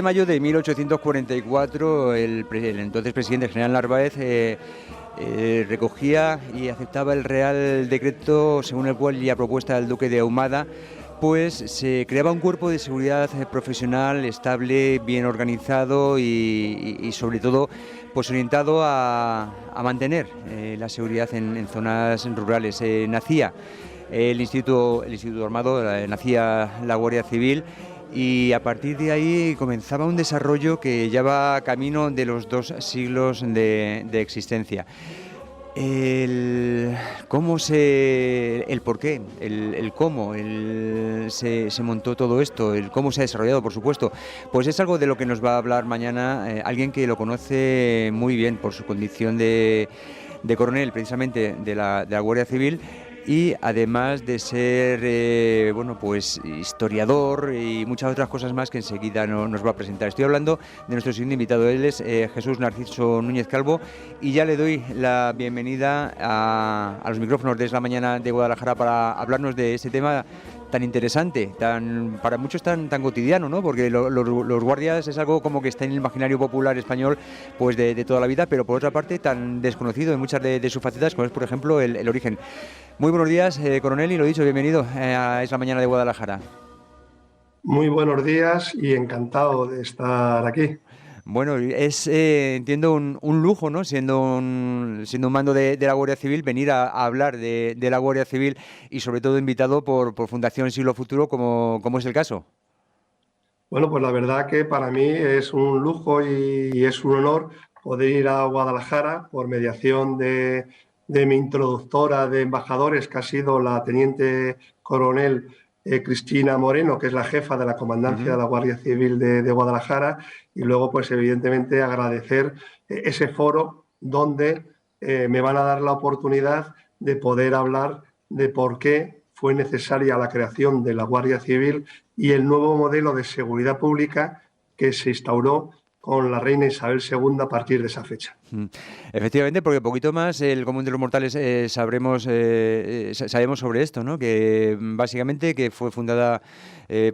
mayo de 1844, el entonces presidente general Narváez recogía y aceptaba el Real Decreto según el cual, y a propuesta del duque de Ahumada, pues se creaba un cuerpo de seguridad profesional estable, bien organizado y sobre todo pues orientado a mantener la seguridad en zonas rurales. Nacía el Instituto Armado, nacía la Guardia Civil, y a partir de ahí comenzaba un desarrollo que ya va camino de los 2 siglos de existencia. El por qué, el cómo se montó todo esto, el cómo se ha desarrollado, por supuesto, pues es algo de lo que nos va a hablar mañana alguien que lo conoce muy bien por su condición de coronel, precisamente de la Guardia Civil, y además de ser bueno, pues historiador y muchas otras cosas más que enseguida nos va a presentar. Estoy hablando de nuestro siguiente invitado. Él es Jesús Narciso Núñez Calvo, y ya le doy la bienvenida a los micrófonos de Es la Mañana de Guadalajara para hablarnos de este tema tan interesante, para muchos tan cotidiano, ¿no? Porque los guardias es algo como que está en el imaginario popular español pues de toda la vida, pero por otra parte tan desconocido en muchas de sus facetas, como es por ejemplo el origen. Muy buenos días, coronel, y lo dicho, bienvenido a Es la Mañana de Guadalajara. Muy buenos días y encantado de estar aquí. Bueno, es, entiendo, un lujo, ¿no? Siendo un mando de la Guardia Civil, venir a hablar de la Guardia Civil, y sobre todo invitado por Fundación Siglo Futuro, como es el caso. Bueno, pues la verdad que para mí es un lujo y es un honor poder ir a Guadalajara por mediación de mi introductora de embajadores, que ha sido la teniente coronel Cristina Moreno, que es la jefa de la comandancia de la Guardia Civil de Guadalajara, y luego pues evidentemente agradecer ese foro donde me van a dar la oportunidad de poder hablar de por qué fue necesaria la creación de la Guardia Civil y el nuevo modelo de seguridad pública que se instauró con la reina Isabel II a partir de esa fecha. Efectivamente, porque poquito más el común de los mortales sabemos sobre esto, ¿no? Que básicamente que fue fundada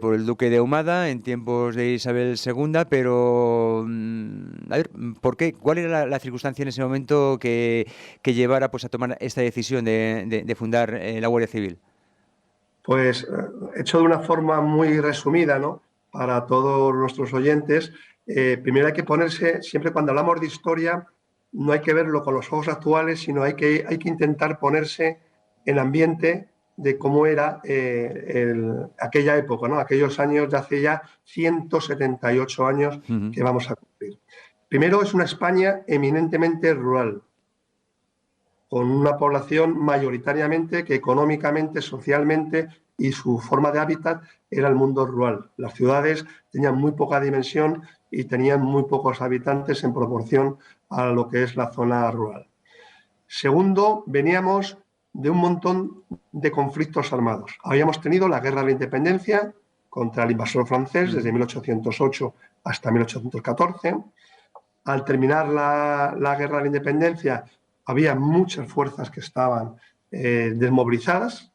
por el duque de Ahumada en tiempos de Isabel II, pero a ver, ¿por qué? ¿Cuál era la circunstancia en ese momento que llevara pues a tomar esta decisión de fundar la Guardia Civil? Pues hecho de una forma muy resumida, ¿no? Para todos nuestros oyentes, primero hay que ponerse, siempre cuando hablamos de historia, no hay que verlo con los ojos actuales, sino hay que intentar ponerse en ambiente de cómo era aquella época, ¿no? Aquellos años de hace ya 178 años que vamos a cumplir. Primero, es una España eminentemente rural, con una población mayoritariamente que económicamente, socialmente y su forma de hábitat era el mundo rural. Las ciudades tenían muy poca dimensión y tenían muy pocos habitantes en proporción a lo que es la zona rural. Segundo, veníamos de un montón de conflictos armados. Habíamos tenido la Guerra de la Independencia contra el invasor francés desde 1808 hasta 1814. Al terminar la Guerra de la Independencia, había muchas fuerzas que estaban desmovilizadas,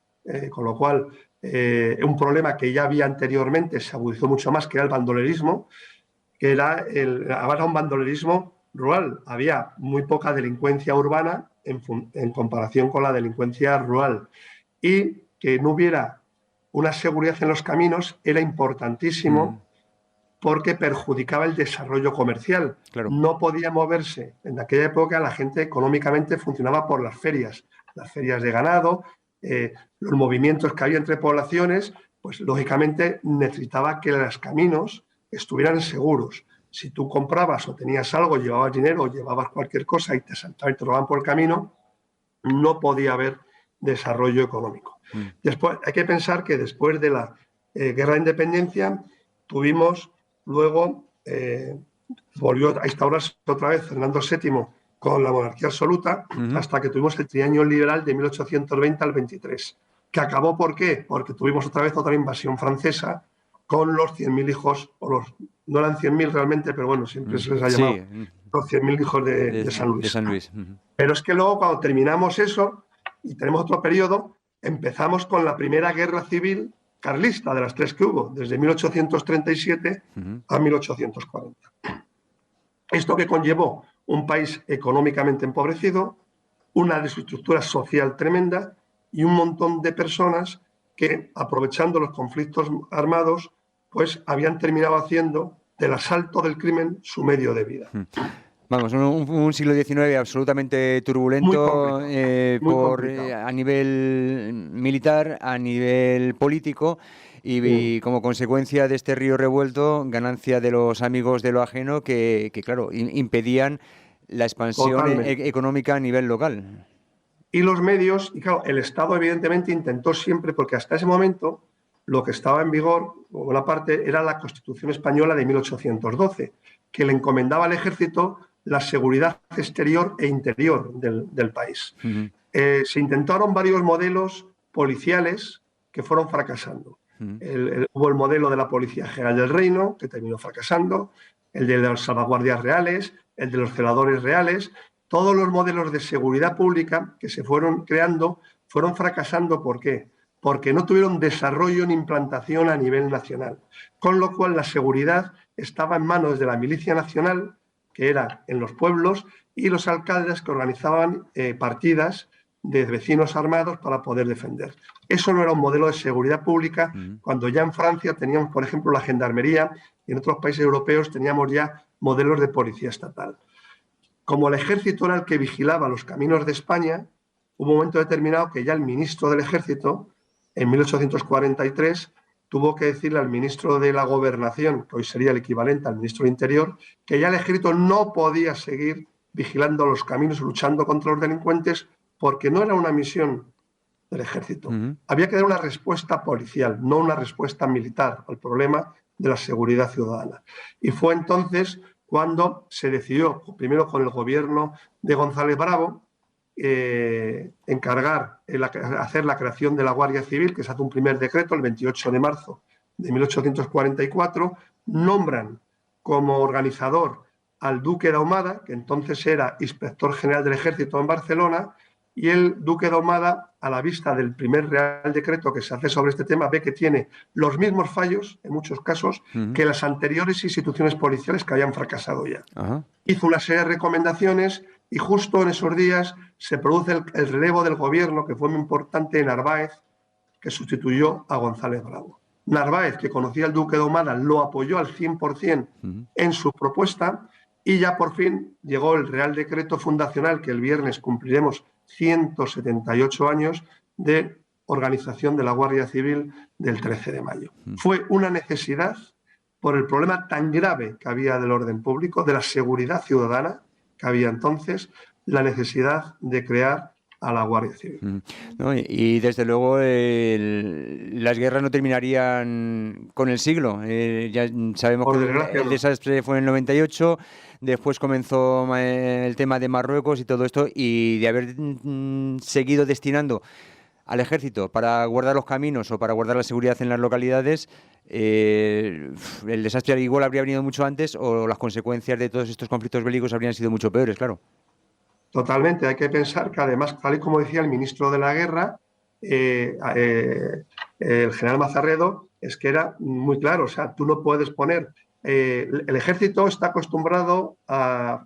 con lo cual un problema que ya había anteriormente se agudizó mucho más, que era el bandolerismo, que era un bandolerismo rural. Había muy poca delincuencia urbana en comparación con la delincuencia rural, y que no hubiera una seguridad en los caminos era importantísimo porque perjudicaba el desarrollo comercial. Claro. No podía moverse. En aquella época la gente económicamente funcionaba por las ferias de ganado, los movimientos que había entre poblaciones, pues lógicamente necesitaba que los caminos estuvieran seguros. Si tú comprabas o tenías algo, llevabas dinero o llevabas cualquier cosa y te saltaban y te robaban por el camino, no podía haber desarrollo económico. Después, hay que pensar que después de la Guerra de Independencia tuvimos luego, volvió a instaurarse otra vez Fernando VII con la monarquía absoluta, hasta que tuvimos el trienio liberal de 1820 al 23, que acabó, ¿por qué? Porque tuvimos otra vez otra invasión francesa con los 100.000 hijos, no eran 100.000 realmente, pero bueno, siempre se les ha llamado los 100.000 hijos de San Luis. De San Luis. Pero es que luego, cuando terminamos eso y tenemos otro periodo, empezamos con la primera guerra civil carlista, de las tres que hubo, desde 1837 a 1840. Esto que conllevó un país económicamente empobrecido, una desestructura social tremenda y un montón de personas que, aprovechando los conflictos armados, pues habían terminado haciendo del asalto del crimen su medio de vida. Vamos, un siglo XIX absolutamente Muy turbulento complicado, muy complicado. a nivel militar, a nivel político y como consecuencia de este río revuelto, ganancia de los amigos de lo ajeno que claro, impedían la expansión Totalmente. económica a nivel local. Y los medios, y claro, el Estado evidentemente intentó siempre, porque hasta ese momento lo que estaba en vigor, por una parte, era la Constitución Española de 1812, que le encomendaba al ejército la seguridad exterior e interior del país. Se intentaron varios modelos policiales que fueron fracasando. Hubo el modelo de la Policía General del Reino, que terminó fracasando, el de las salvaguardias reales, el de los celadores reales. Todos los modelos de seguridad pública que se fueron creando fueron fracasando. ¿Por qué? Porque no tuvieron desarrollo ni implantación a nivel nacional. Con lo cual la seguridad estaba en manos de la Milicia Nacional, que era en los pueblos, y los alcaldes que organizaban partidas de vecinos armados para poder defender. Eso no era un modelo de seguridad pública, cuando ya en Francia teníamos, por ejemplo, la gendarmería, y en otros países europeos teníamos ya modelos de policía estatal. Como el ejército era el que vigilaba los caminos de España, hubo un momento determinado que ya el ministro del ejército, en 1843, tuvo que decirle al ministro de la Gobernación, que hoy sería el equivalente al ministro del Interior, que ya el ejército no podía seguir vigilando los caminos, luchando contra los delincuentes, porque no era una misión del ejército. Había que dar una respuesta policial, no una respuesta militar al problema de la seguridad ciudadana. Y fue entonces cuando se decidió, primero con el gobierno de González Bravo, hacer la creación de la Guardia Civil, que se hace un primer decreto el 28 de marzo de 1844, nombran como organizador al duque de Ahumada, que entonces era inspector general del ejército en Barcelona, y el duque de Ahumada, a la vista del primer Real Decreto que se hace sobre este tema, ve que tiene los mismos fallos, en muchos casos, que las anteriores instituciones policiales que habían fracasado ya. Hizo una serie de recomendaciones y justo en esos días se produce el relevo del gobierno, que fue muy importante, en Narváez, que sustituyó a González Bravo. Narváez, que conocía al duque de Ahumada, lo apoyó al 100% en su propuesta, y ya por fin llegó el Real Decreto Fundacional, que el viernes cumpliremos 178 años de organización de la Guardia Civil del 13 de mayo. Fue una necesidad por el problema tan grave que había del orden público, de la seguridad ciudadana que había entonces, la necesidad de crear a la Guardia Civil. No, y desde luego las guerras no terminarían con el siglo. Ya sabemos Por que desgracia, el desastre fue en el 98, después comenzó el tema de Marruecos y todo esto, y de haber seguido destinando al ejército para guardar los caminos o para guardar la seguridad en las localidades, el desastre igual habría venido mucho antes, o las consecuencias de todos estos conflictos bélicos habrían sido mucho peores, claro. Totalmente. Hay que pensar que además, tal y como decía el ministro de la Guerra, el general Mazarredo, es que era muy claro. O sea, tú no puedes poner... el ejército está acostumbrado a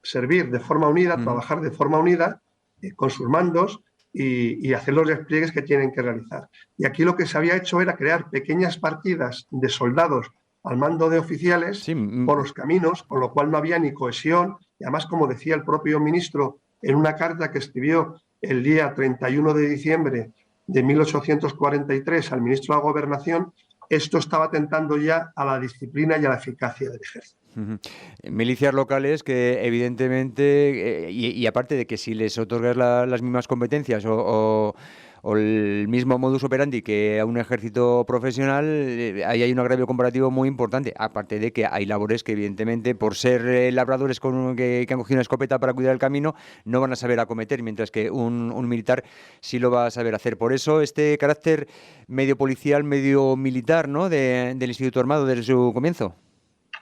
servir de forma unida, trabajar de forma unida, con sus mandos y hacer los despliegues que tienen que realizar. Y aquí lo que se había hecho era crear pequeñas partidas de soldados al mando de oficiales por los caminos, con lo cual no había ni cohesión. Y además, como decía el propio ministro en una carta que escribió el día 31 de diciembre de 1843 al ministro de la Gobernación, esto estaba atentando ya a la disciplina y a la eficacia del ejército. Milicias locales que evidentemente, y aparte de que si les otorgas las mismas competencias o el mismo modus operandi que a un ejército profesional, ahí hay un agravio comparativo muy importante. Aparte de que hay labores que evidentemente, por ser labradores que han cogido una escopeta para cuidar el camino, no van a saber acometer, mientras que un militar sí lo va a saber hacer. Por eso este carácter medio policial, medio militar, ¿no?, del Instituto Armado desde su comienzo.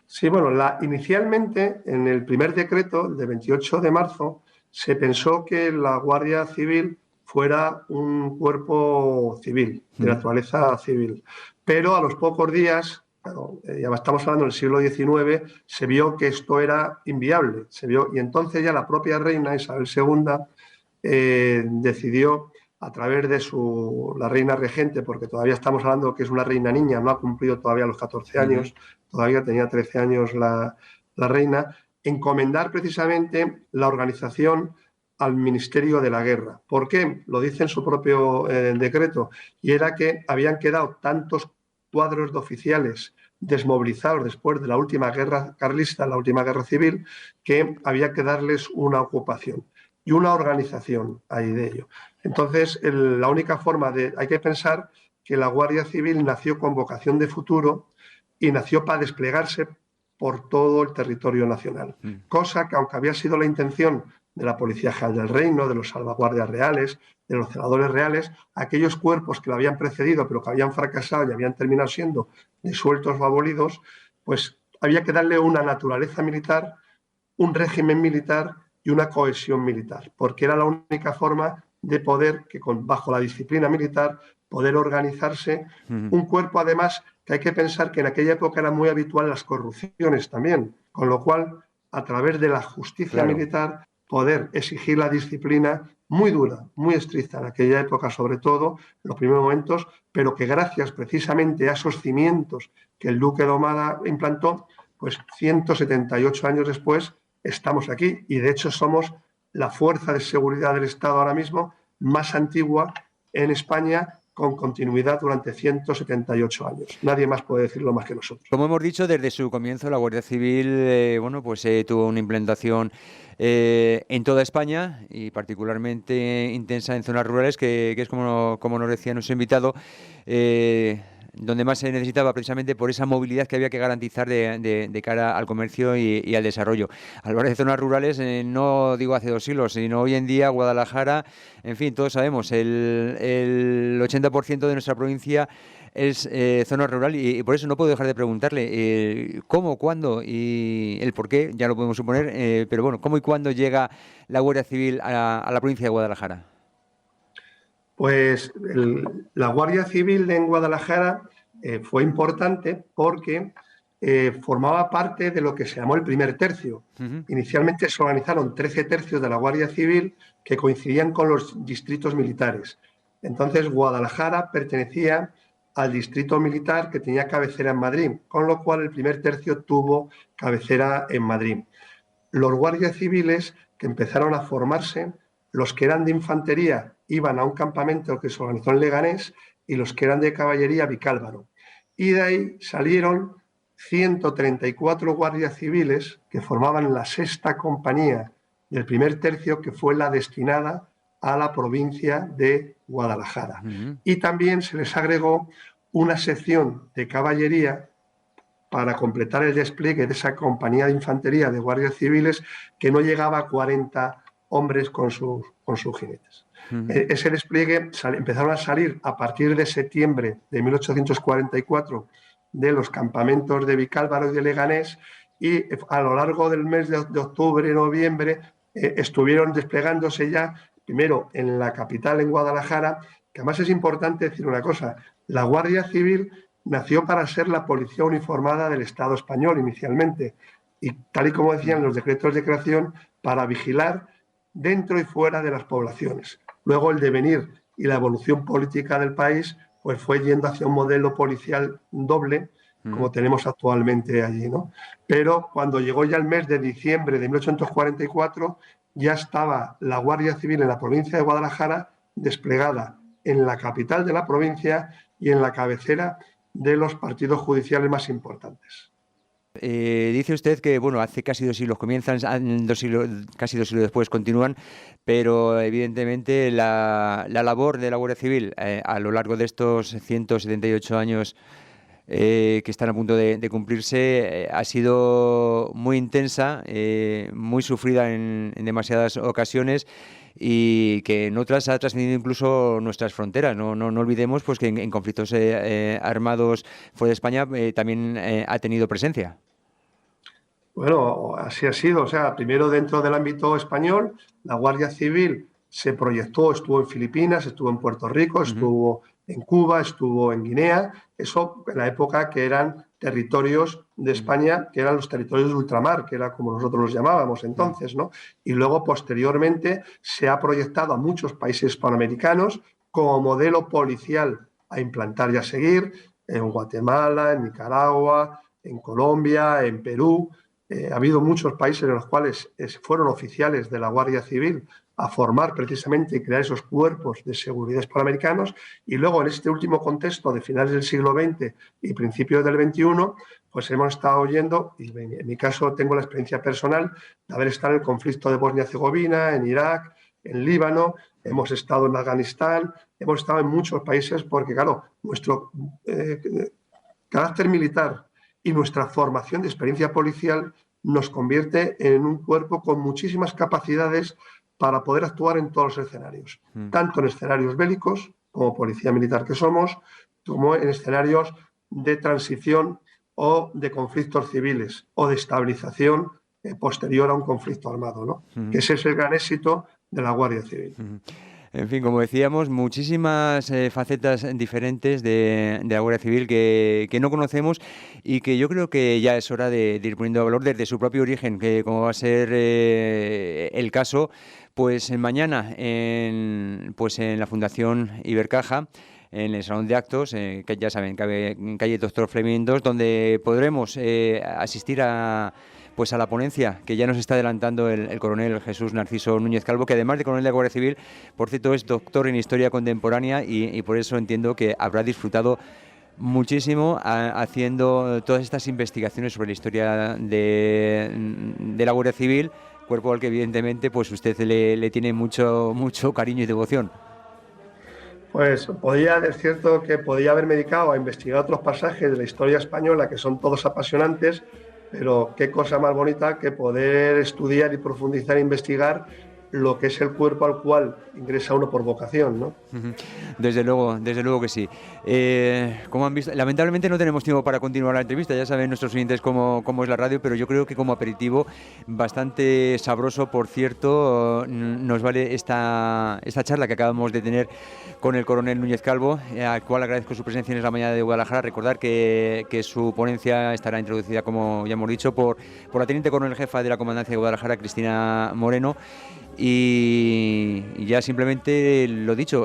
Sí, bueno, inicialmente en el primer decreto, el de 28 de marzo, se pensó que la Guardia Civil fuera un cuerpo civil, de naturaleza civil. Pero a los pocos días, claro, ya estamos hablando del siglo XIX, se vio que esto era inviable. Y entonces ya la propia reina Isabel II decidió, a través de la reina regente, porque todavía estamos hablando que es una reina niña, no ha cumplido todavía los 14 años, todavía tenía 13 años la reina, encomendar precisamente la organización al Ministerio de la Guerra. ¿Por qué? Lo dice en su propio decreto, y era que habían quedado tantos cuadros de oficiales desmovilizados después de la última guerra carlista, la última guerra civil, que había que darles una ocupación y una organización ahí de ello. Entonces, la única forma hay que pensar que la Guardia Civil nació con vocación de futuro y nació para desplegarse por todo el territorio nacional. Cosa que, aunque había sido la intención de la Policía General del Reino, de los salvaguardias reales, de los celadores reales, aquellos cuerpos que lo habían precedido pero que habían fracasado y habían terminado siendo disueltos o abolidos, pues había que darle una naturaleza militar, un régimen militar y una cohesión militar, porque era la única forma de poder, bajo la disciplina militar, poder organizarse un cuerpo, además, que hay que pensar que en aquella época era muy habitual las corrupciones también, con lo cual, a través de la justicia militar, poder exigir la disciplina muy dura, muy estricta en aquella época, sobre todo en los primeros momentos, pero que gracias precisamente a esos cimientos que el duque de Ahumada implantó, pues 178 años después estamos aquí y de hecho somos la fuerza de seguridad del Estado ahora mismo más antigua en España, con continuidad durante 178 años. Nadie más puede decirlo más que nosotros. Como hemos dicho, desde su comienzo la Guardia Civil tuvo una implantación en toda España y particularmente intensa en zonas rurales, que es como nos decía nuestro invitado, donde más se necesitaba precisamente por esa movilidad que había que garantizar de cara al comercio y al desarrollo. Al hablar de zonas rurales, no digo hace 2 siglos, sino hoy en día Guadalajara, en fin, todos sabemos, el 80% de nuestra provincia es zona rural y por eso no puedo dejar de preguntarle cómo, cuándo y el por qué, ya lo podemos suponer, pero bueno, cómo y cuándo llega la Guardia Civil a la provincia de Guadalajara. Pues la Guardia Civil en Guadalajara fue importante porque formaba parte de lo que se llamó el primer tercio. Inicialmente se organizaron 13 tercios de la Guardia Civil que coincidían con los distritos militares. Entonces Guadalajara pertenecía al distrito militar que tenía cabecera en Madrid, con lo cual el primer tercio tuvo cabecera en Madrid. Los guardias civiles que empezaron a formarse, los que eran de infantería iban a un campamento que se organizó en Leganés y los que eran de caballería a Vicálvaro. Y de ahí salieron 134 guardias civiles que formaban la 6ª compañía del primer tercio, que fue la destinada a la provincia de Guadalajara. Y también se les agregó una sección de caballería para completar el despliegue de esa compañía de infantería de guardias civiles que no llegaba a 40 hombres con sus jinetes. Ese despliegue empezaron a salir a partir de septiembre de 1844 de los campamentos de Vicálvaro y de Leganés, y a lo largo del mes de octubre y noviembre estuvieron desplegándose ya, primero en la capital, en Guadalajara, que además es importante decir una cosa: la Guardia Civil nació para ser la policía uniformada del Estado español inicialmente, y tal y como decían los decretos de creación, para vigilar dentro y fuera de las poblaciones. Luego el devenir y la evolución política del país pues fue yendo hacia un modelo policial doble, como tenemos actualmente allí, ¿no? Pero cuando llegó ya el mes de diciembre de 1844, ya estaba la Guardia Civil en la provincia de Guadalajara desplegada en la capital de la provincia y en la cabecera de los partidos judiciales más importantes. Dice usted que, bueno, hace casi 2 siglos comienzan, casi 2 siglos después continúan, pero evidentemente la labor de la Guardia Civil a lo largo de estos 178 años que están a punto de cumplirse ha sido muy intensa, muy sufrida en demasiadas ocasiones, y que en otras ha trascendido incluso nuestras fronteras. No olvidemos pues que en conflictos armados fuera de España también ha tenido presencia. Bueno, así ha sido. O sea, primero dentro del ámbito español, la Guardia Civil se proyectó, estuvo en Filipinas, estuvo en Puerto Rico, estuvo en Cuba, estuvo en Guinea, eso en la época que eran territorios de España, que eran los territorios de ultramar, que era como nosotros los llamábamos entonces, ¿no? Y luego, posteriormente, se ha proyectado a muchos países hispanoamericanos como modelo policial a implantar y a seguir, en Guatemala, en Nicaragua, en Colombia, en Perú. Ha habido muchos países en los cuales fueron oficiales de la Guardia Civil a formar precisamente y crear esos cuerpos de seguridad hispanoamericanos, y luego en este último contexto de finales del siglo XX y principios del XXI, pues hemos estado oyendo, y en mi caso tengo la experiencia personal de haber estado en el conflicto de Bosnia-Herzegovina, en Irak, en Líbano, hemos estado en Afganistán, hemos estado en muchos países porque, claro, nuestro carácter militar y nuestra formación de experiencia policial nos convierte en un cuerpo con muchísimas capacidades para poder actuar en todos los escenarios, tanto en escenarios bélicos, como policía militar que somos, como en escenarios de transición o de conflictos civiles o de estabilización posterior a un conflicto armado, ¿no? Que ese es el gran éxito de la Guardia Civil. En fin, como decíamos, muchísimas facetas diferentes de la Guardia Civil que no conocemos y que yo creo que ya es hora de ir poniendo a valor desde su propio origen, que como va a ser el caso, pues mañana en la Fundación Ibercaja, en el Salón de Actos, que ya saben, en calle Doctor Fleming 2, donde podremos asistir a la ponencia que ya nos está adelantando el coronel Jesús Narciso Núñez Calvo, que además de coronel de la Guardia Civil, por cierto, es doctor en Historia Contemporánea y por eso entiendo que habrá disfrutado muchísimo haciendo todas estas investigaciones sobre la historia de la Guardia Civil, cuerpo al que evidentemente pues usted le tiene mucho cariño y devoción. Pues es cierto que podía haberme dedicado a investigar otros pasajes de la historia española que son todos apasionantes, pero qué cosa más bonita que poder estudiar y profundizar e investigar lo que es el cuerpo al cual ingresa uno por vocación, ¿no? Desde luego que sí. Como han visto, lamentablemente no tenemos tiempo para continuar la entrevista, ya saben nuestros oyentes cómo es la radio, pero yo creo que como aperitivo bastante sabroso, por cierto, nos vale esta charla que acabamos de tener con el coronel Núñez Calvo, al cual agradezco su presencia en la mañana de Guadalajara. Recordar que su ponencia estará introducida, como ya hemos dicho, por la teniente coronel jefa de la Comandancia de Guadalajara, Cristina Moreno. Y ya simplemente lo dicho,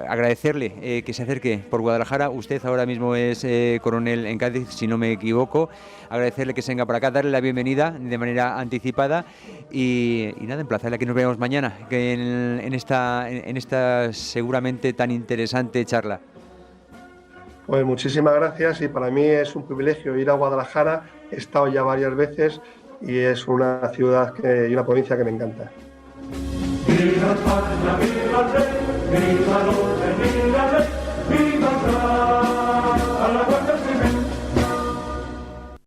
agradecerle que se acerque por Guadalajara. Usted ahora mismo es coronel en Cádiz, si no me equivoco. Agradecerle que se venga para acá, darle la bienvenida de manera anticipada y nada, emplazarle a que nos veamos mañana que en esta seguramente tan interesante charla. Pues muchísimas gracias, y para mí es un privilegio ir a Guadalajara. He estado ya varias veces y es una ciudad y una provincia que me encanta. Viva España, viva el rey, viva el orden, viva el rey, viva el rey.